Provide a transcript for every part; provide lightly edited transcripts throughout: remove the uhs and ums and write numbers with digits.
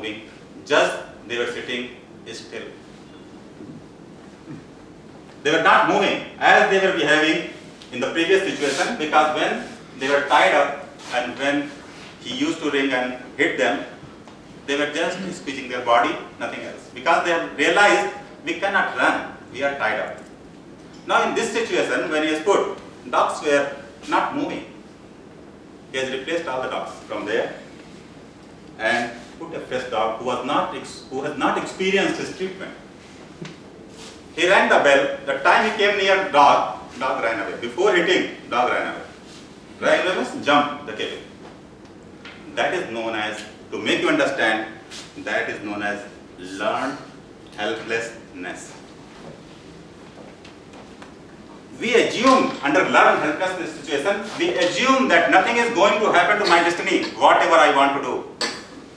moving, just they were sitting still. They were not moving as they were behaving in the previous situation, because when they were tied up and when he used to ring and hit them, they were just squeezing their body, nothing else. Because they have realized we cannot run, we are tied up. Now in this situation, when he has put, dogs were not moving. He has replaced all the dogs from there and put a fresh dog who has not experienced his treatment. He rang the bell. The time he came near dog ran away. Before hitting, dog ran away. Ran away means jump the cabin. That is known as, to make you understand, that is known as learned helplessness. We assume, under learned helplessness situation, we assume that nothing is going to happen to my destiny, whatever I want to do.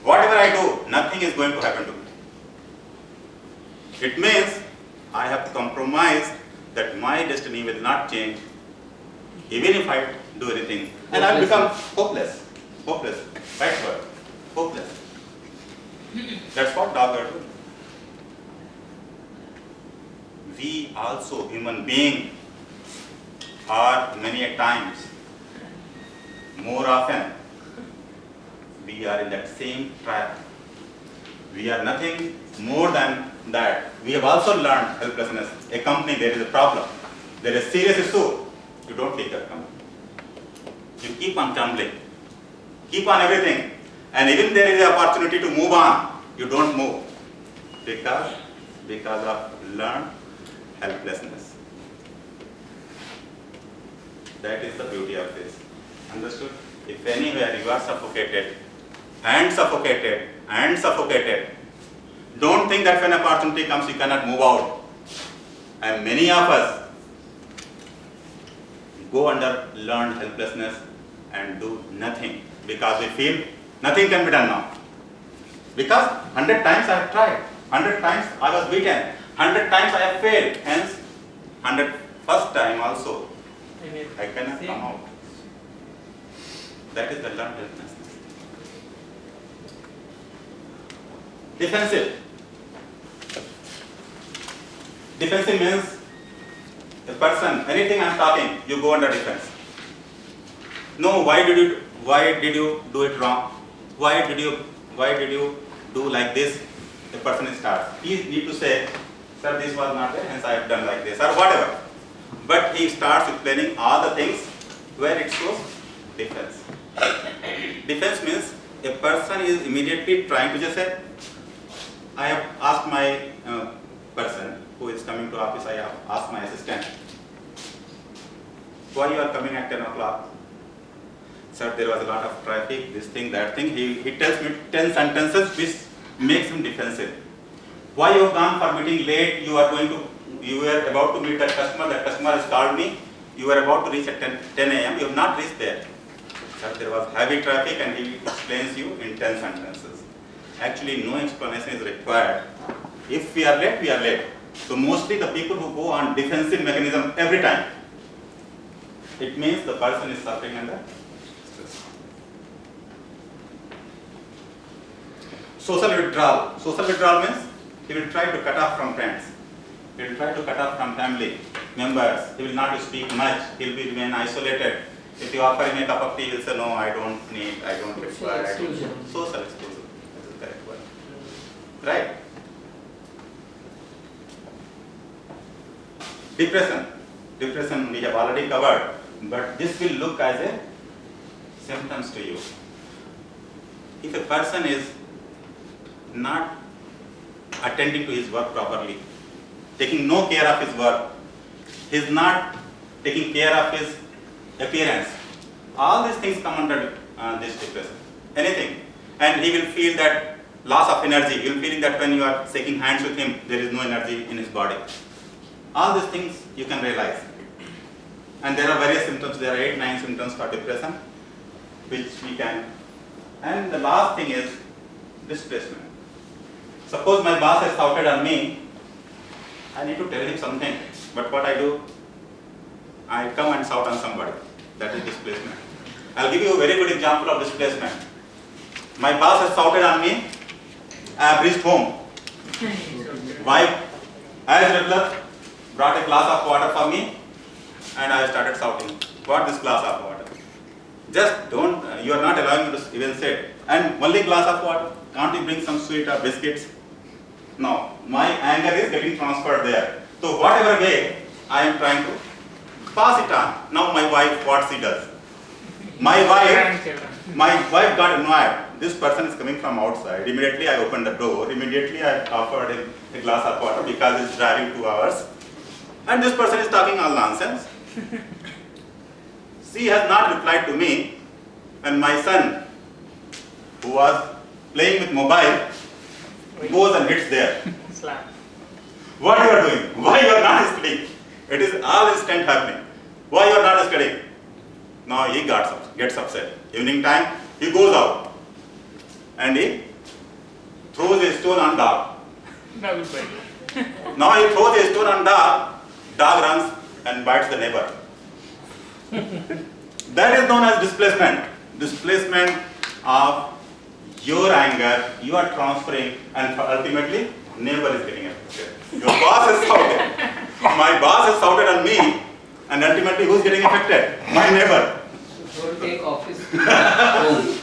Whatever I do, nothing is going to happen to me. It means I have to compromise that my destiny will not change, even if I do anything. And I will become hopeless. Hopeless. Right word. Hopeless. That's what dogs are doing. We also, human beings, are many a times, more often, we are in that same trap. We are nothing more than that. We have also learned helplessness. A company, there is a problem. There is a serious issue. You don't take that company. You keep on tumbling. Keep on everything. And even there is an opportunity to move on, you don't move. Because of learned helplessness. That is the beauty of this. Understood? If anywhere you are suffocated, and suffocated, and suffocated, don't think that when opportunity comes you cannot move out. And many of us go under learned helplessness and do nothing because we feel nothing can be done now. Because 100 times I have tried, 100 times I was beaten, 100 times I have failed, hence 101st time also I cannot come out. That is the learned helplessness. Defensive. Defensive means a person, anything I am talking, you go under defense. No, why did you do it wrong? Why did you do like this? The person starts. He need to say, sir, this was not there, hence I have done like this, or whatever. But he starts explaining all the things where it shows defense. Defense means a person is immediately trying to just say, I have asked my person who is coming to office, I have asked my assistant, why you are coming at 10 o'clock? Sir, there was a lot of traffic, this thing, that thing. He tells me 10 sentences which makes him defensive. Why you have gone for meeting late? You were about to meet that customer has called me, you were about to reach at 10 a.m., you have not reached there. Sir, there was heavy traffic, and he explains you in 10 sentences. Actually, no explanation is required. If we are late, we are late. So mostly the people who go on defensive mechanism every time, it means the person is suffering under stress. Social withdrawal. Social withdrawal means he will try to cut off from friends. He will try to cut off from family members. He will not speak much. He will remain isolated. If you offer him a cup of tea, he will say, no, I don't need, I don't require. Social exclusion. That is the correct word. Right? Depression. Depression we have already covered, but this will look as a symptoms to you. If a person is not attending to his work properly, taking no care of his work, he is not taking care of his appearance, all these things come under this depression. Anything. And he will feel that loss of energy. You will feel that when you are shaking hands with him, there is no energy in his body. All these things you can realize. And there are various symptoms. There are 8-9 symptoms for depression, which we can. And the last thing is displacement. Suppose my boss has shouted on me, I need to tell him something. But what I do? I come and shout on somebody. That is displacement. I'll give you a very good example of displacement. My boss has shouted on me. I have reached home. Wife, as regular, brought a glass of water for me, and I started shouting, "What this glass of water? Just don't, you are not allowing me to even sit. And only glass of water, can't you bring some sweet or biscuits?" No, my anger is getting transferred there. So whatever way, I am trying to pass it on. Now my wife, what she does? My wife got annoyed. This person is coming from outside. Immediately I opened the door. Immediately I offered him a glass of water because he's driving 2 hours. And this person is talking all nonsense. She has not replied to me. And my son, who was playing with mobile, goes and hits there. What you are doing? Why you are not studying? It is all instant happening. Why you are not studying? Now he gets upset. Evening time, he goes out and he throws a stone on dog. Now he throws a stone on dog. Dog runs and bites the neighbor. That is known as displacement. Displacement of your anger, you are transferring, and ultimately, neighbor is getting affected. Your boss is shouted. My boss has shouted on me, and ultimately, who's getting affected? My neighbor. So take office. Home.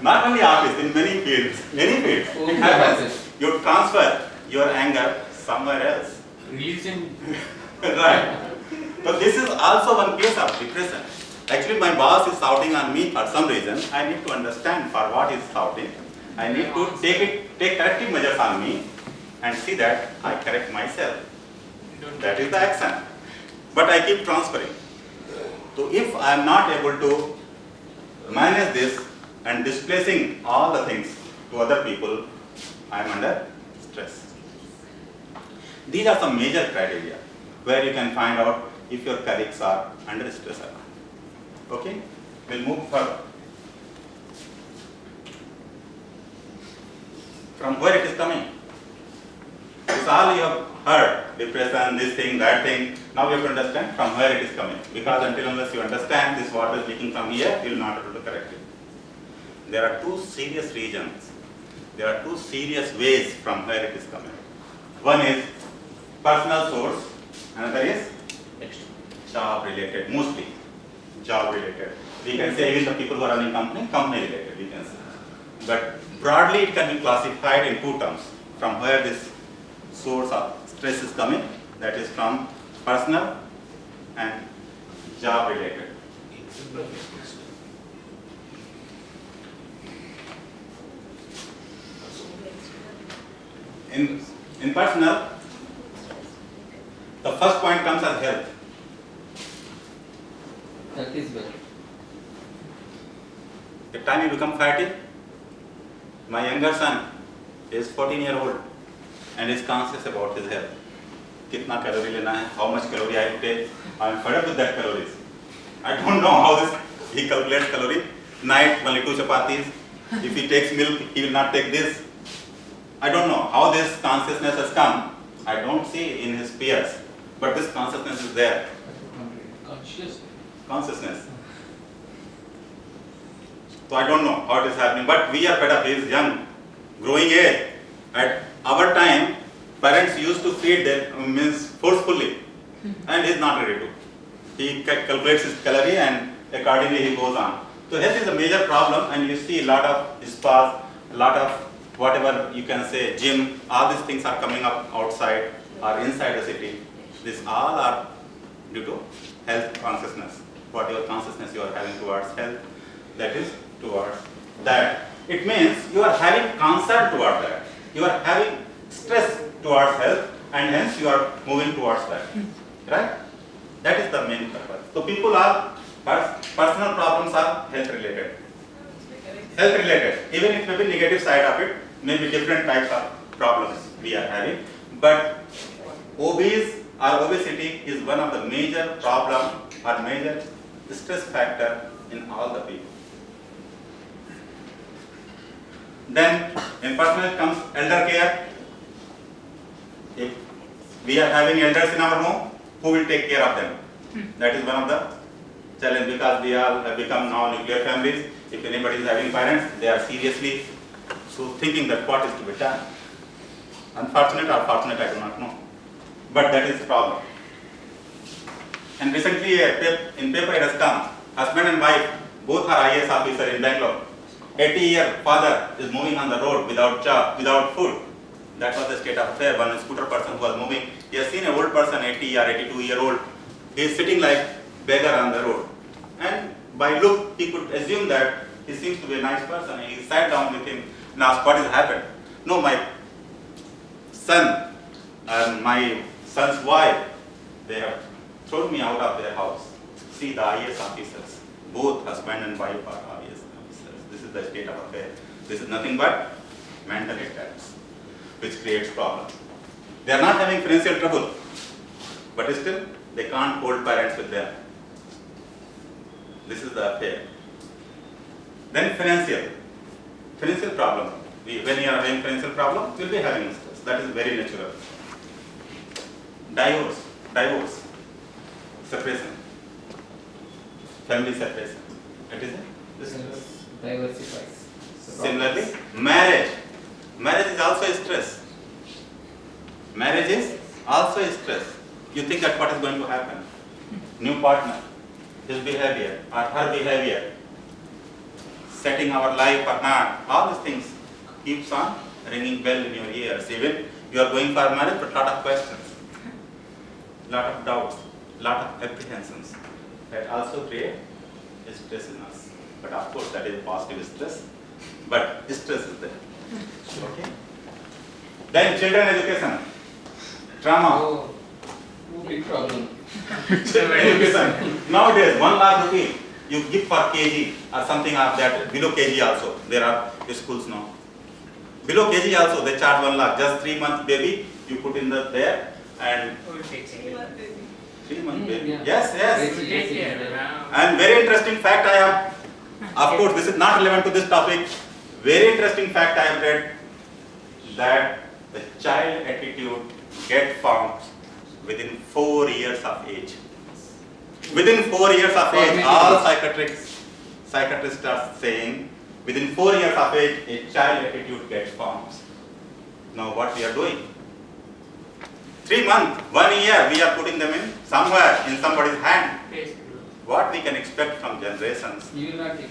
Not only office, in many fields. It happens. You transfer your anger somewhere else. Religion. Right. So this is also one case of depression. Actually, my boss is shouting on me for some reason. I need to understand for what he is shouting. I need to take corrective measures on me and see that I correct myself. That is the action. But I keep transferring. So if I am not able to manage this and displacing all the things to other people, I am under stress. These are some major criteria where you can find out if your colleagues are under stress or not. Okay, we'll move further. From where it is coming? It's all you have heard, depression, this thing, that thing. Now you have to understand from where it is coming. Because until unless you understand this water is leaking from here, you will not be able to correct it. There are two serious regions. There are two serious ways from where it is coming. One is personal source, another is job related, mostly job related. We can say even the people who are running company related, we can say. But broadly it can be classified in two terms. From where this source of stress is coming, that is from personal and job related. In personal, the first point comes as health. That is well. The time you become fatty, my younger son is 14-year-old and is conscious about his health. Kitna calorie lena hai, how much calorie I have to take. I am fed up with that calories. I don't know how this, he calculates calorie. Night, only 2 chapatis. If he takes milk, he will not take this. I don't know how this consciousness has come. I don't see in his peers, but this consciousness is there. Consciousness. So I don't know how it is happening, but we are fed up. He is young, growing age. At our time, parents used to feed them means forcefully, and he is not ready to. He calculates his calorie and accordingly he goes on. So health is a major problem, and you see a lot of spas, a lot of whatever you can say, gym, all these things are coming up outside or inside the city. These all are due to health consciousness. Whatever consciousness you are having towards health, that is towards that. It means you are having concern towards that. You are having stress towards health, and hence you are moving towards that. Right? That is the main purpose. So people are, personal problems are health related. Health related. Even if maybe negative side of it, maybe different types of problems we are having. But obese or obesity is one of the major problem or major stress factor in all the people. Then in personal comes elder care. If we are having elders in our home, who will take care of them? That is one of the challenge, because we all have become now nuclear families. If anybody is having parents, they are seriously so thinking that what is to be done. Unfortunate or fortunate, I do not know. But that is the problem. And recently in paper it has come, husband and wife, both are IAS officer in Bangalore. 80-year father is moving on the road without job, without food. That was the state of affair. One scooter person who was moving, he has seen an old person, 80 or 82-year-old. He is sitting like beggar on the road. And by look, he could assume that he seems to be a nice person. And he sat down with him and asked, what has happened? No, my son and my son's wife, they have thrown me out of their house. See, the IAS officers, both husband and wife are IAS officers. This is the state of affairs. This is nothing but mental attacks, which creates problems. They are not having financial trouble, but still they can't hold parents with them. This is the affair. Then financial problem. When you are having financial problem, we will be having stress. That is very natural. Divorce, separation, family separation. That is it. Diversifies. Similarly, marriage is also a stress. Marriage is also a stress. You think that what is going to happen? New partner, his behavior or her behavior, setting our life or not, all these things keeps on ringing bell in your ears. Even you are going for marriage, but lot of questions, lot of doubts, lot of apprehensions that also create a stress in us. But of course, that is positive stress, but stress is there. Okay. Then children education, trauma. Oh, big problem. Children education. Nowadays, 1 lakh rupee you give for KG or something of that. Below KG also, there are schools now. Below KG also, they charge 1 lakh. Just 3 months baby, you put in there and 3 months baby. Yeah. Yes. And very interesting fact I have. Of course, this is not relevant to this topic. Very interesting fact I have read that the child attitude gets formed within 4 years of age. Within 4 years of age, all psychiatrists are saying, within 4 years of age, a child attitude gets formed. Now what we are doing? 3 months, 1 year, we are putting them in somewhere, in somebody's hand. What we can expect from generations,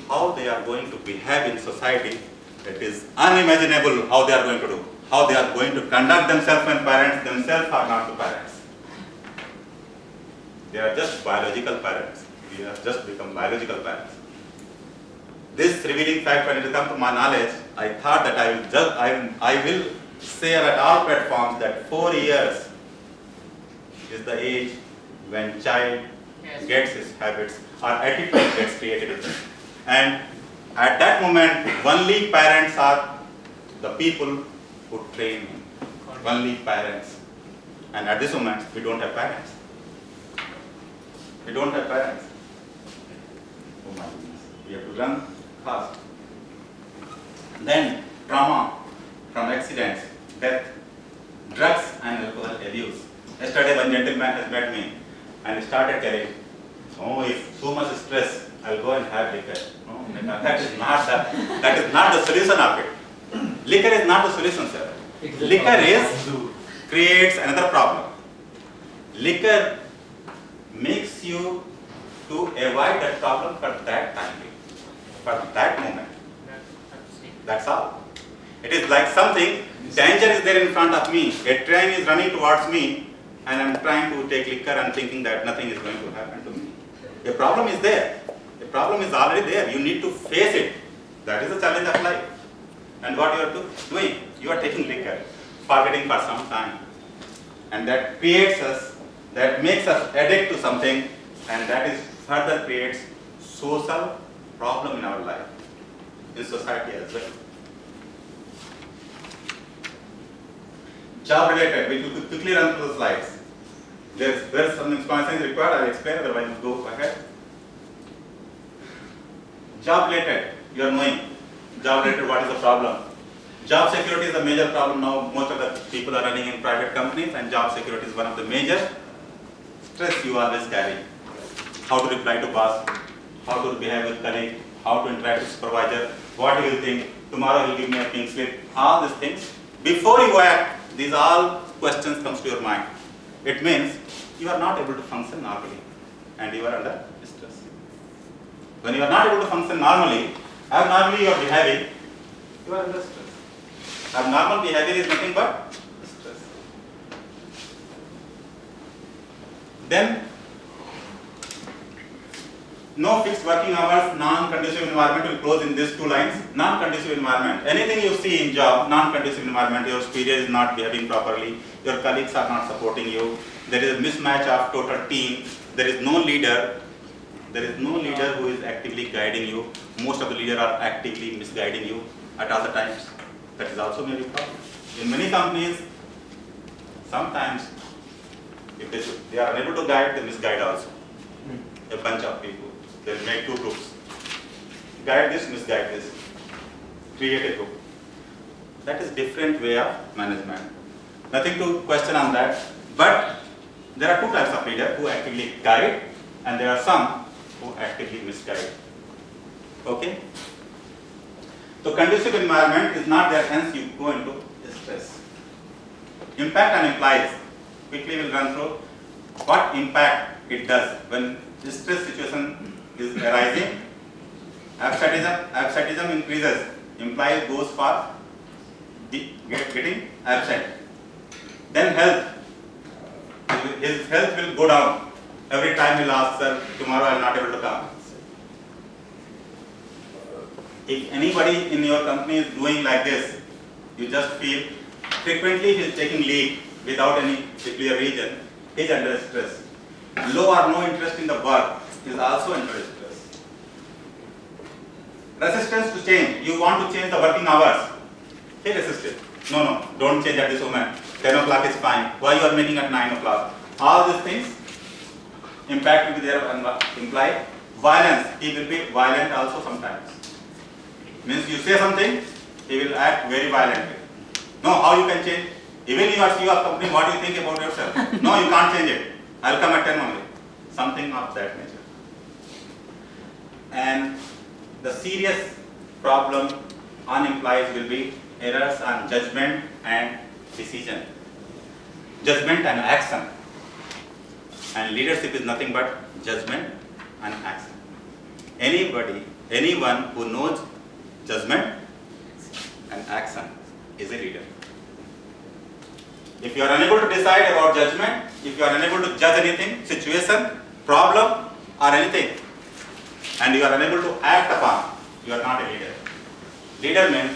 how they are going to behave in society, it is unimaginable how they are going to do, how they are going to conduct themselves when parents themselves are not the parents. They are just biological parents. We have just become biological parents. This revealing fact, when it comes to my knowledge, I thought that I will say at all platforms that 4 years is the age when child gets his habits or attitude gets created in them. And at that moment, only parents are the people who train him. Only parents. And at this moment, we don't have parents. We don't have parents. Oh my goodness. We have to run fast. Then trauma from accidents, death, drugs and alcohol abuse. Yesterday one gentleman has met me and started telling, oh, if so much stress, I'll go and have liquor. No, that is not the solution of it. Liquor is not the solution, sir. Liquor creates another problem. Liquor makes you to avoid that problem for that time, for that moment. That's all. It is like something, danger is there in front of me. A train is running towards me and I am trying to take liquor and thinking that nothing is going to happen to me. The problem is there. The problem is already there. You need to face it. That is the challenge of life. And what you are doing? You are taking liquor, forgetting for some time. And that creates us, that makes us addict to something, and that is further creates social problem in our life, in society as well. Job related, we will quickly run through the slides. There is some explanation required, I will explain, otherwise we'll go ahead. Job related, you are knowing. Job related, what is the problem? Job security is a major problem now. Most of the people are running in private companies, and job security is one of the major stress you always carry. How to reply to boss, how to behave with colleague, how to interact with supervisor, what you will think, tomorrow he will give me a pink slip, all these things. Before you act, these all questions comes to your mind. It means you are not able to function normally and you are under stress. When you are not able to function normally, abnormally you are behaving, you are under stress. Abnormal behavior is nothing but stress. Then, no fixed working hours, non-conducive environment will close in these two lines. Non-conducive environment. Anything you see in job, non-conducive environment, your superior is not behaving properly, your colleagues are not supporting you, there is a mismatch of total team, there is no leader. There is no leader who is actively guiding you. Most of the leaders are actively misguiding you at all the times. That is also maybe a problem. In many companies, sometimes if they are unable to guide, they misguide also. A bunch of people. They make two groups. Guide this, misguide this. Create a group. That is different way of management. Nothing to question on that. But there are two types of leaders who actively guide and there are some who actively misguide. Okay? So conducive environment is not there, hence you go into stress. Impact on employees. Quickly we'll run through what impact it does when stress situation is arising. Absenteeism increases. Employee goes for getting absent. Then health. His health will go down. Every time he'll ask, sir, tomorrow I will not able to come. If anybody in your company is doing like this, you just feel frequently he is taking leave without any clear reason, he is under stress. Low or no interest in the work is also under stress. Resistance to change. You want to change the working hours. He resisted. No, don't change at this moment. 10 o'clock is fine. Why you are meeting at 9 o'clock? All these things, impact will be there on imply. Violence. He will be violent also sometimes. Means you say something, he will act very violently. No, how you can change? Even you are CEO of company, what do you think about yourself? No, you can't change it. I will come at 10 only. Something of that nature. And the serious problem on employees will be errors on judgment and decision. Judgment and action. And leadership is nothing but judgment and action. Anyone who knows judgment and action is a leader. If you are unable to decide about judgment, if you are unable to judge anything, situation, problem or anything, and you are unable to act upon, you are not a leader. Leader means